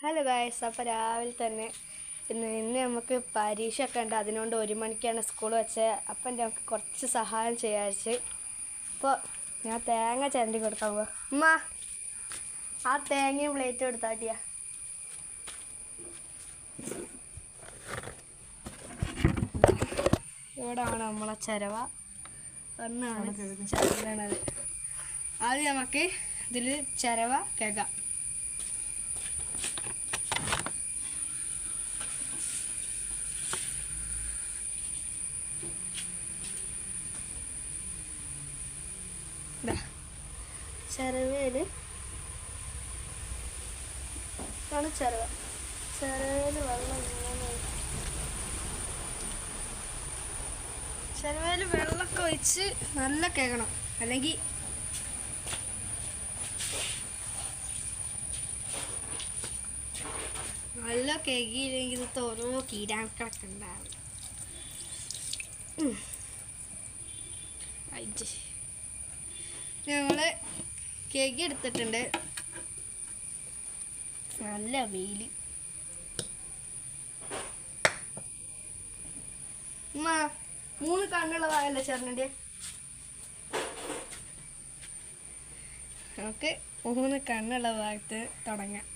Hello guys, അപ്പോൾ രാവിലെ തന്നെ ഇന്ന് നമുക്ക് പരീക്ഷയൊക്കെ ഉണ്ട്. അതുകൊണ്ട് 1 മണിക്കാണ് സ്കൂൾ വെച്ചത്. അപ്പം നമുക്ക് കുറച്ച് സഹായം ചെയ്യാച്ച്. അപ്പോൾ ഞാൻ തേങ്ങ ചിരണ്ടി കൊടുക്കാൻ പോവാ. ഉമ്മ, ആ തേങ്ങയും പ്ലേറ്റും എടുത്താട്ടിയാ. ഇവിടെയാണ് നമ്മളെ ചിരവ ഒന്നാണ് ചിരണ്ടത്. ആദ്യം നമുക്ക് ഇതിൽ ചിരവ കേൾക്കാം. ചിരവയിൽ ആണ് ചിരവയിൽ വെള്ളം ചിരവയിൽ വെള്ളമൊക്കെ ഒഴിച്ച് നല്ല കേൾക്കണം, അല്ലെങ്കിൽ നല്ല കേകിയില്ലെങ്കിൽ ഇത് ഓരോ കീടാക്കളൊക്കെ ഉണ്ടാവും. ഞങ്ങൾ കേക്ക് എടുത്തിട്ടുണ്ട്. നല്ല വെയിൽ. 3 കണ്ണുള്ളതായല്ലോ ചേർന്നേ. നമുക്ക് 3 കണ്ണുള്ള ഭാഗത്ത് തുടങ്ങാം.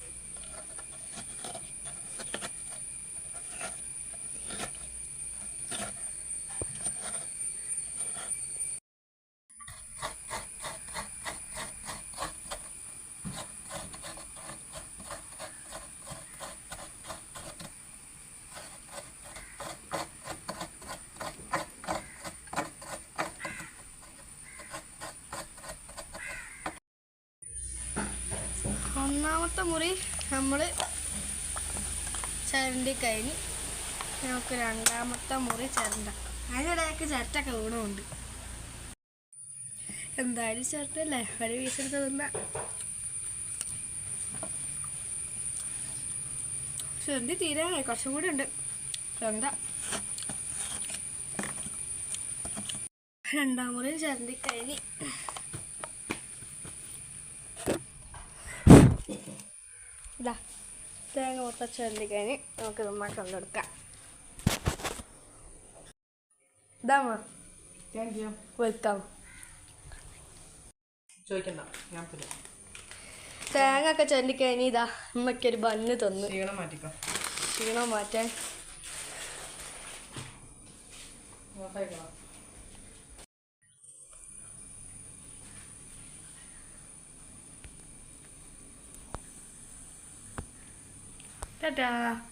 ഒന്നാമത്തെ മുറി നമ്മൾ ചിരണ്ടി കഴിഞ്ഞ് നമുക്ക് രണ്ടാമത്തെ മുറി ചിരണ്ടാക്കാം. അതിനിടയ്ക്ക് ചിരട്ടൊക്കെ വീണുണ്ട്. എന്തായാലും ചിരട്ടല്ലേ, ഒരു വീസെടുത്ത് തിന്നാം. ചിരണ്ടി തീരാനായി, കുറച്ചും കൂടി ഉണ്ട്. എന്താ രണ്ടാം മുറി ചിരണ്ടി കഴിഞ്ഞ് ഇതാ തേങ്ങ മൊത്തം ചിരണ്ടി കഴിഞ്ഞ് നമുക്ക് നന്നായി കൊണ്ടെടുക്കാം. ഇതാമോ വെൽക്കം. തേങ്ങ ഒക്കെ ചിരണ്ടി കഴിഞ്ഞ് ഇതാ അമ്മയ്ക്കൊരു ബണ്ണ് തന്നു. ക്ഷീണം മാറ്റാൻ. Ta-da!